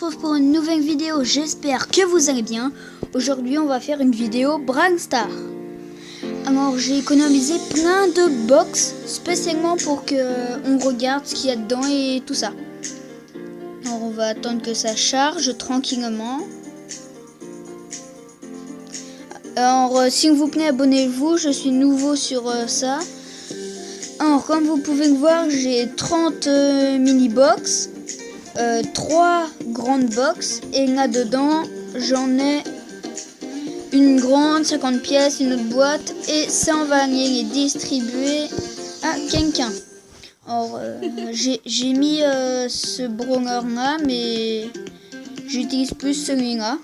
retrouve pour une nouvelle vidéo, j'espère que vous allez bien. Aujourd'hui on va faire une vidéo Brawl Stars. Alors j'ai économisé plein de box spécialement pour que on regarde ce qu'il y a dedans et tout ça. Alors on va attendre que ça charge tranquillement. Alors s'il vous plaît abonnez-vous, je suis nouveau sur ça. Alors comme vous pouvez le voir, j'ai 30 mini box, 3 grandes box et là-dedans j'en ai une grande 50 pièces, une autre boîte et ça on va aller les distribuer à quelqu'un. Alors j'ai mis ce brawler là mais j'utilise plus celui-là.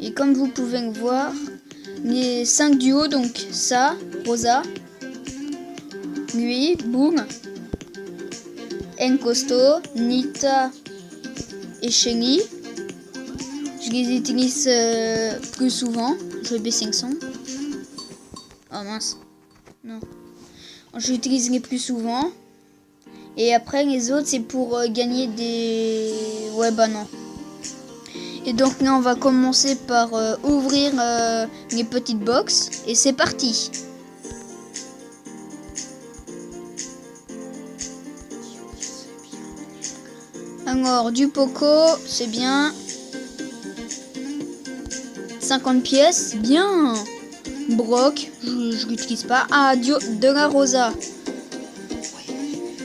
Et comme vous pouvez le voir, les 5 duos, donc ça, Rosa, lui, Boom, Encosto, Nita et Shelly. Je les utilise plus souvent. Je vais baisser le son. Oh mince. Non. Je les utilise les plus souvent. Et après les autres c'est pour gagner des... Ouais bah non. Et donc là on va commencer par ouvrir les petites box. Et c'est parti. Alors du Poco, c'est bien. 50 pièces, bien. Brock, je l'utilise pas. Ah, de la Rosa.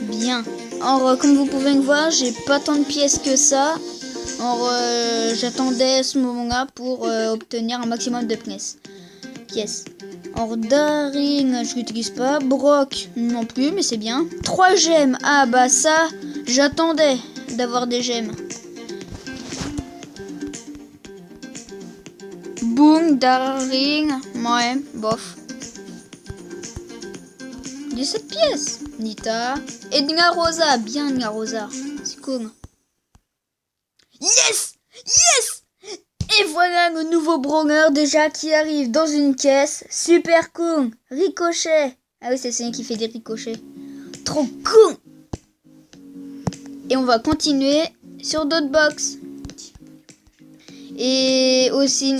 Bien. Alors comme vous pouvez le voir, j'ai pas tant de pièces que ça. Alors j'attendais ce moment-là pour obtenir un maximum de pièces. Alors Daryl, je l'utilise pas. Brock non plus, mais c'est bien. 3 gemmes. Ah bah ça, j'attendais d'avoir des gemmes. Boom, Daryl, ouais, bof. 17 pièces. Nita et de la Rosa, bien de la Rosa. C'est cool. Yes! Yes! Et voilà le nouveau brawler déjà qui arrive dans une caisse. Super cool. Ricochet. Ah oui, c'est celui qui fait des ricochets. Trop cool. Et on va continuer sur d'autres box. Et aussi...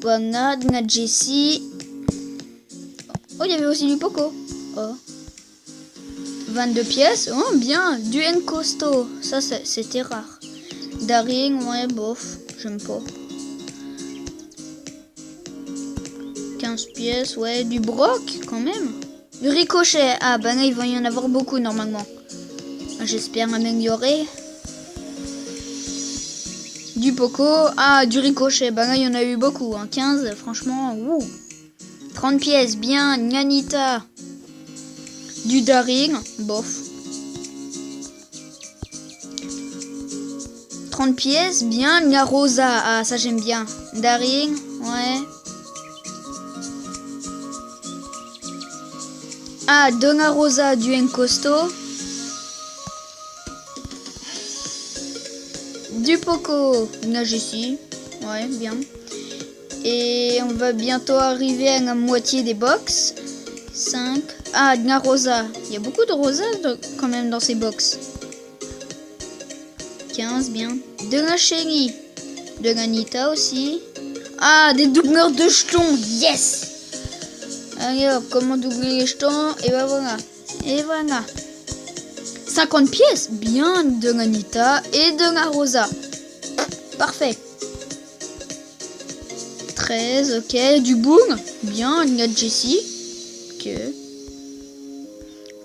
Voilà, de la Jessie. Oh, il y avait aussi du Poco. Oh. 22 pièces. Oh, bien. Du Encosto. Ça, c'était rare. Daryl, ouais, bof. J'aime pas. 15 pièces, ouais. Du Brock, quand même. Du Ricochet. Ah, bah là, il va y en avoir beaucoup, normalement. J'espère m'améliorer. Du Poco. Ah, du Ricochet. Bah là, il y en a eu beaucoup. Hein. 15, franchement. Wouh. 30 pièces. Bien. Nyanita. Du Daryl. Bof. 30 pièces. Bien. La Rosa. Ah, ça, j'aime bien. Daryl. Ouais. Ah, Donna Rosa. Du Encosto. Du Poco, la Jessie, ouais, bien. Et on va bientôt arriver à la moitié des box. 5. Ah, de la Rosa. Il y a beaucoup de Rosa quand même dans ces box. 15, bien. De la Shelly. De la Nita aussi. Ah, des doubleurs de jetons. Yes! Allez hop, comment doubler les jetons? Et ben voilà. Et voilà. 50 pièces, bien, de la Nita et de la Rosa. Parfait. 13, ok. Du Boom, bien, de la Jessie. Ok.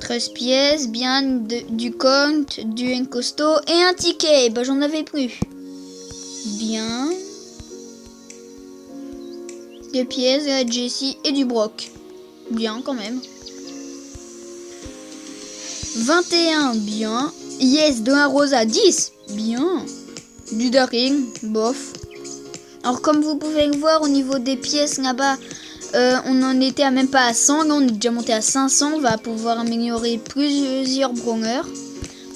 13 pièces, bien, du Compte, du Encosto et un ticket. Bah, j'en avais plus. Bien. 2 pièces, de la Jessie et du Brock. Bien, quand même. 21, bien. Yes, de la Rosa, 10, bien. Du Daryl, bof. Alors comme vous pouvez le voir au niveau des pièces là-bas, on en était à même pas à 100, là on est déjà monté à 500, on va pouvoir améliorer plusieurs brawlers.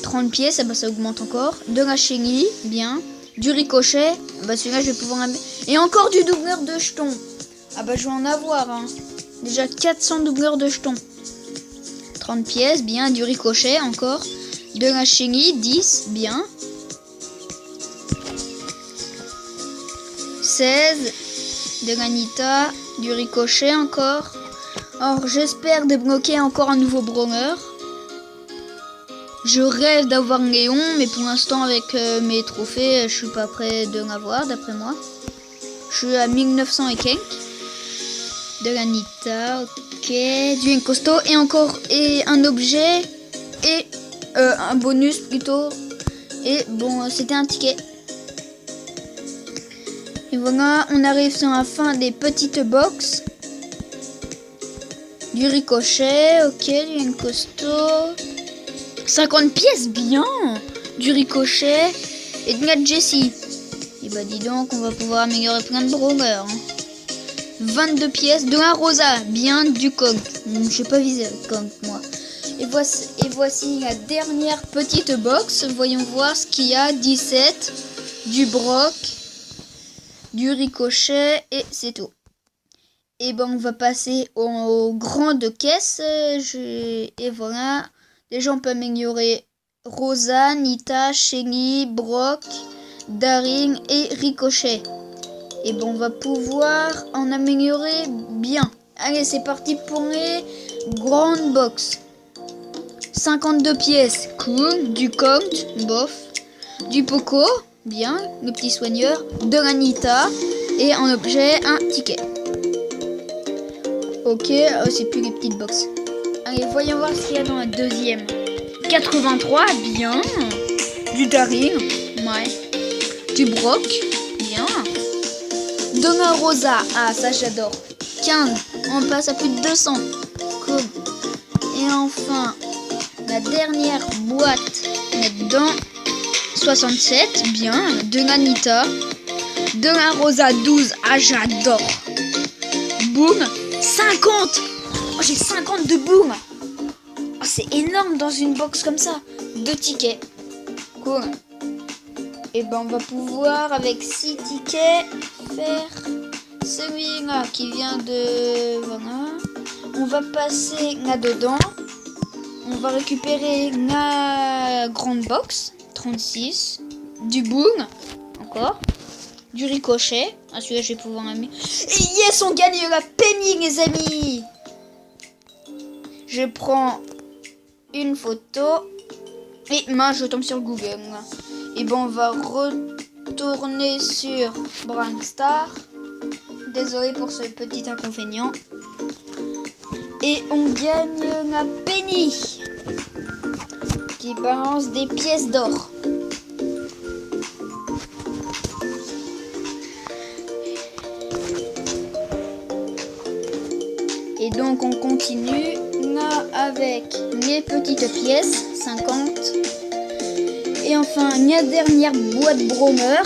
30 pièces, bah, ça augmente encore. De la Shelly, bien. Du Ricochet, bah celui-là je vais pouvoir... Et encore du doubleur de jetons. Ah bah je vais en avoir, hein. Déjà 400 doubleurs de jetons. 30 pièces, bien, du Ricochet encore. De la Shengi, 10, bien. 16, de la Nita, du Ricochet encore. Alors j'espère débloquer encore un nouveau brawler. Je rêve d'avoir Léon, mais pour l'instant avec mes trophées, je suis pas prêt de l'avoir d'après moi. Je suis à 1900 et quelques. De la Nita, ok. Du Encosto et encore un objet et un bonus plutôt. Et bon, c'était un ticket. Et voilà, on arrive sur la fin des petites box. Du Ricochet, ok, du Encosto. 50 pièces, bien. Du Ricochet et de la Jessie. Et bah dis donc, on va pouvoir améliorer plein de brawlers. 22 pièces, de la Rosa, bien, du Kong. Je sais pas viser le Kong, moi. Et voici la dernière petite box. Voyons voir ce qu'il y a. 17, du Brock, du Ricochet et c'est tout. Et ben on va passer aux grandes caisses. Et voilà. Déjà on peut améliorer Rosa, Nita, Shelly, Brock, Daring et Ricochet. Et bon, on va pouvoir en améliorer bien. Allez, c'est parti pour les grandes box. 52 pièces, cool. Du Colt, bof. Du Poco, bien, le petit soigneur. De la Nita et en objet, un ticket. Ok, c'est plus les petites box. Allez, voyons voir ce qu'il y a dans la deuxième. 83, bien. Du Daring, ouais. Du Brock, bien. De la Rosa, ah ça j'adore. 15, on passe à plus de 200. Cool. Et enfin, la dernière boîte là-dedans. 67, bien. De la Nita. De la Rosa, 12, ah j'adore. Boom, 50. Oh, j'ai 50 de boom. Oh, c'est énorme dans une box comme ça. 2 tickets. Cool. Et ben on va pouvoir avec 6 tickets faire celui-là qui vient de... Voilà. On va passer là-dedans. On va récupérer la grande box. 36. Du boom. Encore. Du Ricochet. Ah celui-là je vais pouvoir aimer. Et yes, on gagne la Penny les amis. Je prends une photo. Et moi je tombe sur Google. Et bon on va retourner sur Brandstar. Désolé pour ce petit inconvénient. Et on gagne la Penny qui balance des pièces d'or. Et donc on continue là avec les petites pièces, 50. Et enfin la dernière boîte Bromer.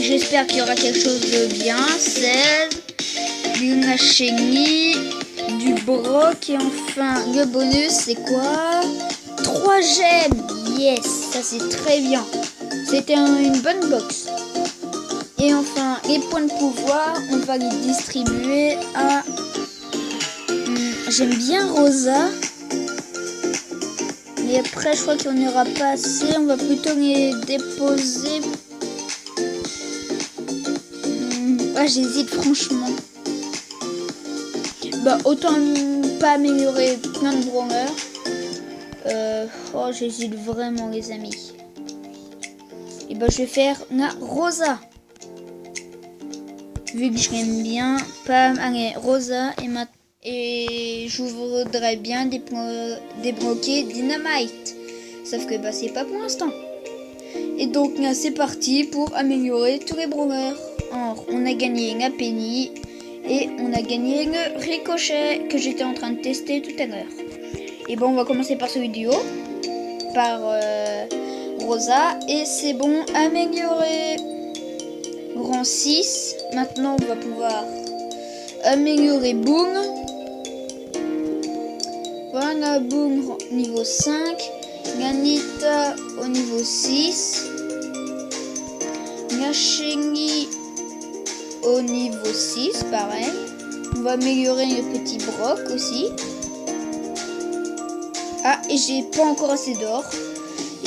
J'espère qu'il y aura quelque chose de bien. 16, du Nacheni, du Brock et enfin le bonus c'est quoi? 3 gemmes. Yes, ça c'est très bien. C'était une bonne box. Et enfin les points de pouvoir, on va les distribuer à... J'aime bien Rosa. Et après je crois qu'il n'y en aura pas assez. On va plutôt les déposer. J'hésite franchement. Bah autant pas améliorer plein de brawlers. J'hésite vraiment les amis. Et bah je vais faire la Rosa. Vu que je l'aime bien. Pam, allez, Rosa et je voudrais bien débloquer Dynamite. Sauf que bah c'est pas pour l'instant. Et donc là c'est parti pour améliorer tous les brawlers. Alors, on a gagné la Penny et on a gagné le Ricochet que j'étais en train de tester tout à l'heure. Et bon, on va commencer par celui du haut, par Rosa, et c'est bon, améliorer. Rang 6, maintenant on va pouvoir améliorer Boom. Voilà, Boom niveau 5, Ganita au niveau 6, Nacheni au niveau 6, pareil. On va améliorer le petit Brock aussi. Ah, et j'ai pas encore assez d'or.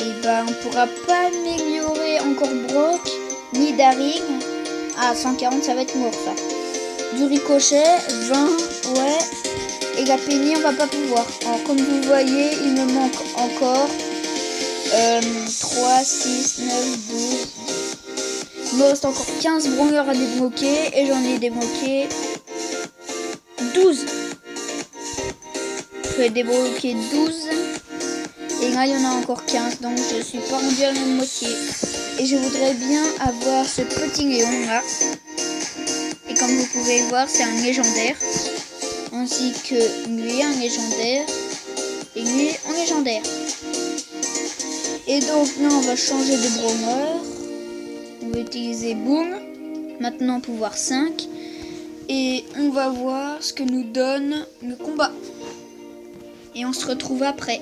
Et bah on pourra pas améliorer encore Brock ni Daring. Ah 140 ça va être mort ça. Du ricochet 20 ouais. Et la Penny on va pas pouvoir. Alors comme vous voyez il me manque encore 3, 6, 9, 12. Il me reste encore 15 brawlers à débloquer et j'en ai débloqué 12. Je vais débloquer 12. Et là, il y en a encore 15. Donc, je suis pas rendu à la moitié. Et je voudrais bien avoir ce petit Léon là. Et comme vous pouvez voir, c'est un légendaire. Ainsi que lui, un légendaire. Et lui, un légendaire. Et donc, là, on va changer de brawler. On va utiliser Boom. Maintenant, pouvoir 5. Et on va voir ce que nous donne le combat. Et on se retrouve après.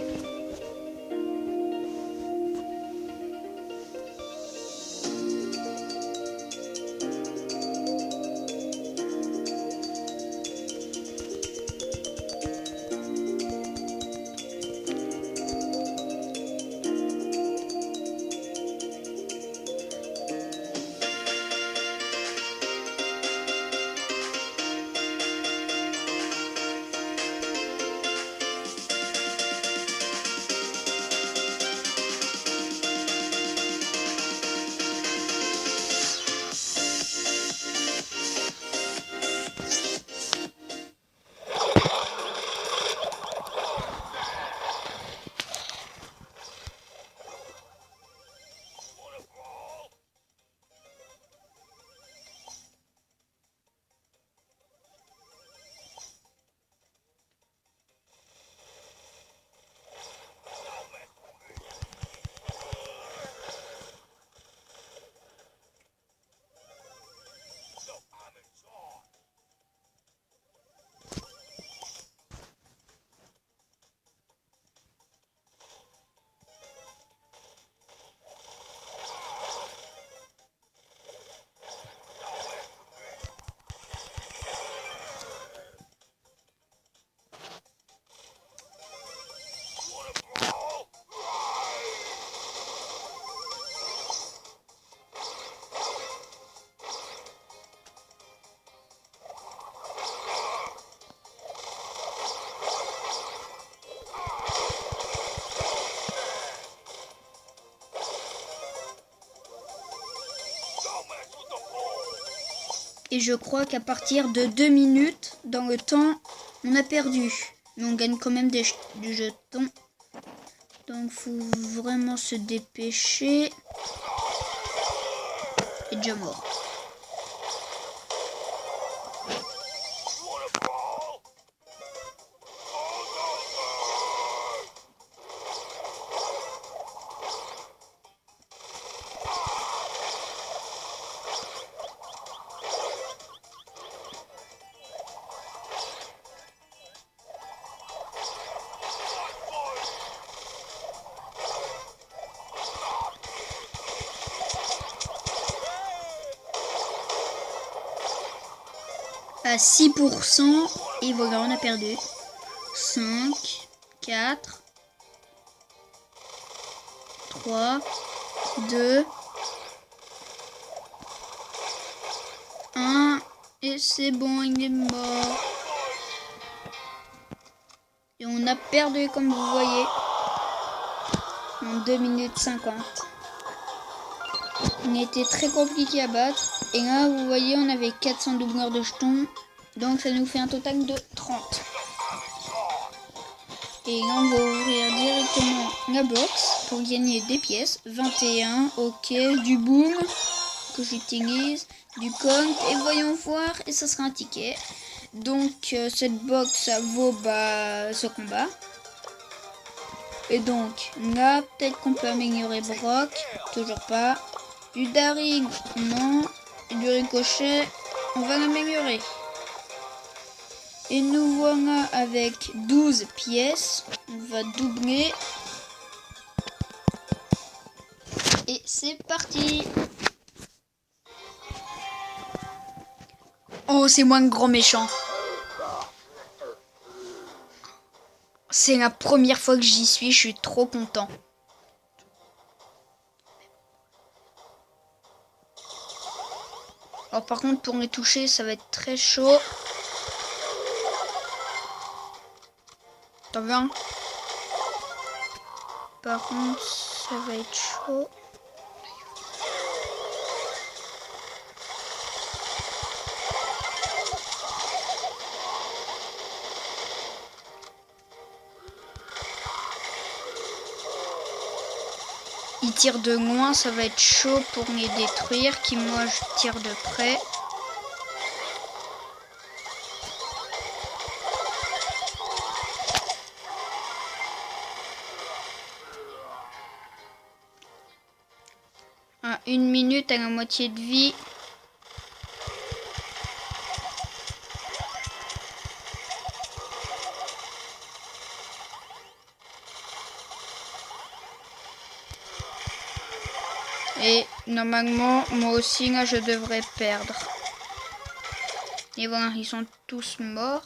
Et je crois qu'à partir de 2 minutes, dans le temps, on a perdu. Mais on gagne quand même du jeton. Donc faut vraiment se dépêcher. Et déjà mort. À 6%. Et voilà, on a perdu. 5, 4, 3, 2, 1. Et c'est bon, il est mort. Et on a perdu, comme vous voyez, en 2 minutes 50. Il était très compliqué à battre. Et là, vous voyez, on avait 400 doubleurs de jetons. Donc, ça nous fait un total de 30. Et là, on va ouvrir directement la box pour gagner des pièces. 21, ok, du boom que j'utilise, du compte. Et voyons voir, et ça sera un ticket. Donc, cette box, ça vaut ce combat. Et donc, là, peut-être qu'on peut améliorer Brock. Toujours pas. Du Daring, non. Et du ricochet, on va l'améliorer. Et nous voilà avec 12 pièces. On va doubler. Et c'est parti. Oh, c'est moi le grand méchant. C'est la première fois que j'y suis, je suis trop content. Alors par contre pour les toucher ça va être très chaud. T'en veux un? Par contre ça va être chaud. Il tire de loin, ça va être chaud pour les détruire. Qui moi je tire de près. À 1 minute à la moitié de vie. Et normalement, moi aussi, là, je devrais perdre. Et voilà, ils sont tous morts.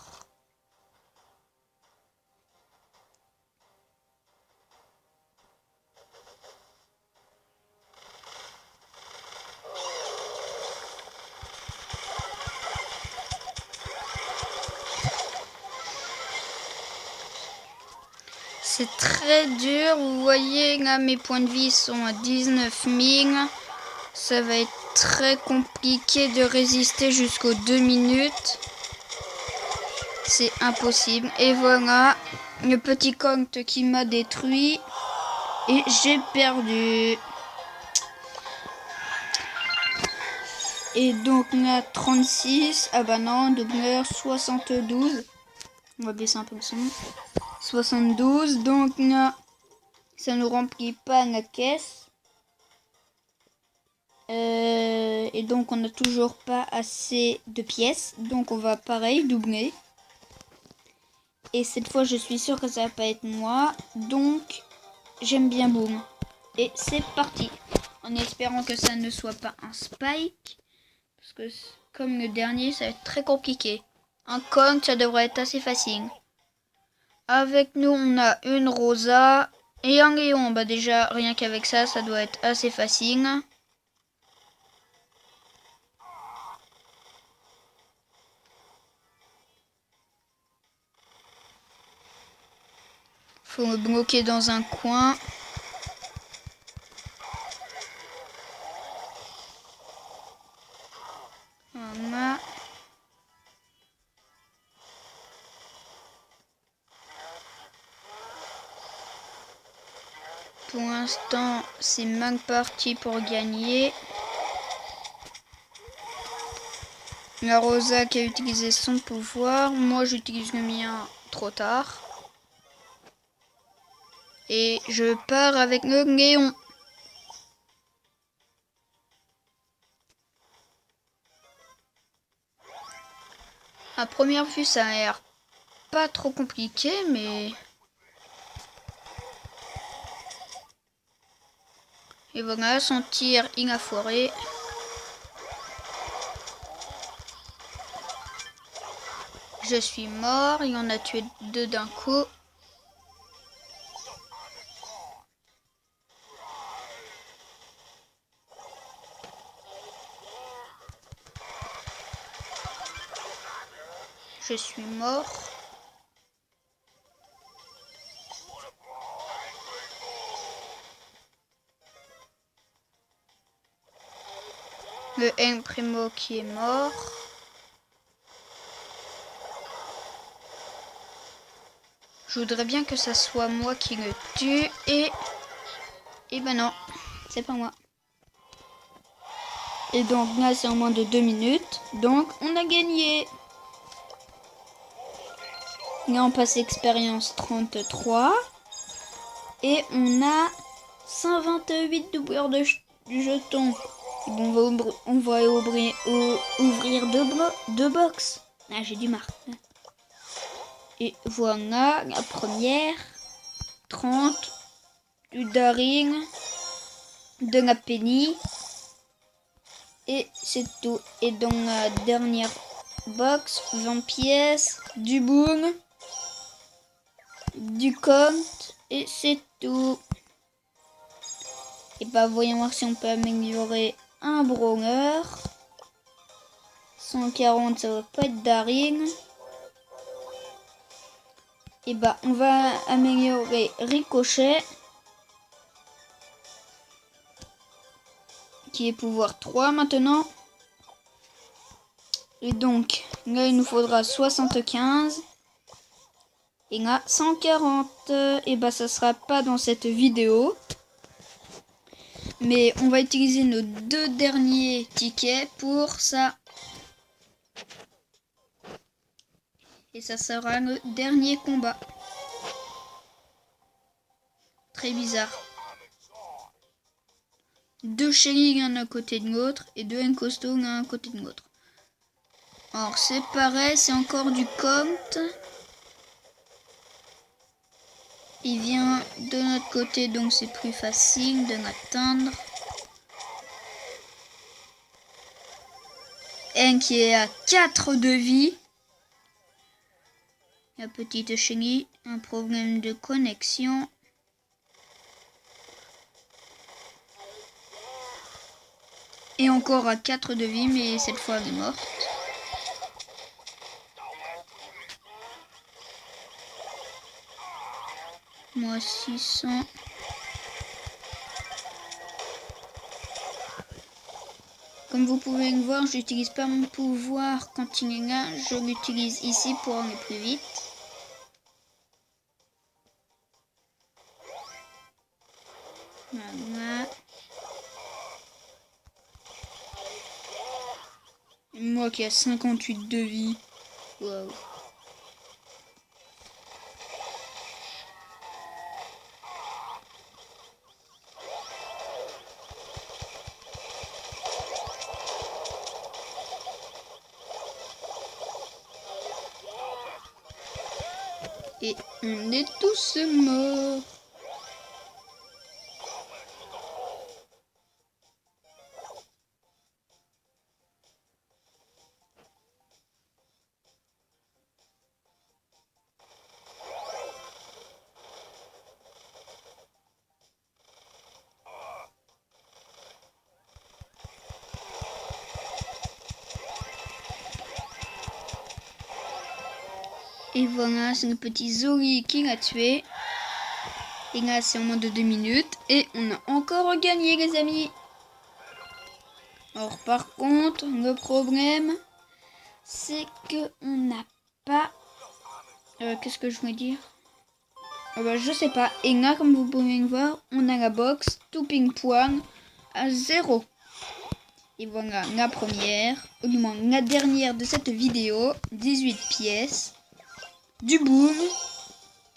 C'est très dur. Vous voyez, là, mes points de vie sont à 19 000. Ça va être très compliqué de résister jusqu'aux 2 minutes. C'est impossible. Et voilà, le petit compte qui m'a détruit. Et j'ai perdu. Et donc là, 36. Ah bah non, doubleur 72. On va baisser un peu le son. 72. Donc là, ça ne remplit pas la caisse. Et donc on n'a toujours pas assez de pièces. Donc on va pareil doubler. Et cette fois je suis sûre que ça va pas être moi. Donc j'aime bien boom. Et c'est parti. En espérant que ça ne soit pas un spike. Parce que comme le dernier ça va être très compliqué. Un Kong ça devrait être assez facile. Avec nous on a une Rosa et un Léon. Bah déjà rien qu'avec ça ça doit être assez facile. Faut me bloquer dans un coin. Voilà. Pour l'instant, c'est mal parti pour gagner. La Rosa qui a utilisé son pouvoir. Moi, j'utilise le mien trop tard. Et je pars avec le Léon. À première vue, ça a l'air pas trop compliqué, mais... Et voilà, son tir, il a foiré. Je suis mort, il en a tué 2 d'un coup. Je suis mort. Le M Primo qui est mort. Je voudrais bien que ça soit moi qui le tue et ben non, c'est pas moi. Et donc là c'est en moins de 2 minutes, donc on a gagné. Là on passe expérience 33 et on a 128 doubleurs de jetons. Bon, on va ouvrir 2 box. Ah j'ai du marre. Et voilà la première. 30 du Daring, de la Penny. Et c'est tout. Et dans la dernière box, 20 pièces, du Boom, du compte. Et c'est tout. Et bah voyons voir si on peut améliorer un brawler. 140, ça va pas être Daring. Et bah, on va améliorer Ricochet, qui est pouvoir 3 maintenant. Et donc, là, il nous faudra 75. Et là, 140. Et bah, ça sera pas dans cette vidéo. Mais on va utiliser nos 2 derniers tickets pour ça. Et ça sera le dernier combat. Très bizarre. 2 Shelly l'un à côté de l'autre et 2 Encosto l'un à côté de l'autre. Alors c'est pareil, c'est encore du compte. Il vient de notre côté, donc c'est plus facile de l'atteindre. Un qui est à 4 de vie. La petite Shelly, un problème de connexion. Et encore à 4 de vie, mais cette fois elle est morte. Moi 600. Comme vous pouvez le voir, j'utilise pas mon pouvoir quand il est là. Je l'utilise ici pour aller plus vite. Voilà. Et moi qui ai 58 de vie. Waouh. Et on est tous morts. Et voilà, c'est le petit Zori qui l'a tué. Et là, c'est en moins de 2 minutes. Et on a encore gagné, les amis. Alors, par contre, le problème, c'est que on n'a pas... qu'est-ce que je voulais dire? Je sais pas. Et là, comme vous pouvez le voir, on a la box Topping Point à 0. Et voilà, la première, ou du moins la dernière de cette vidéo. 18 pièces. Du boom,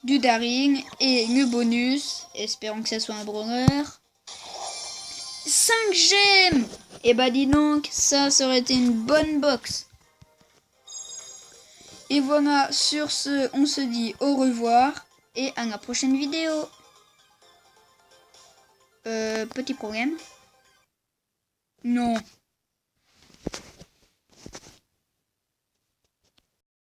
du daring et le bonus, espérons que ça soit un brawler, 5 gemmes. Et bah dis donc, ça aurait été une bonne box. Et voilà, sur ce, on se dit au revoir et à la prochaine vidéo. Petit problème. Non.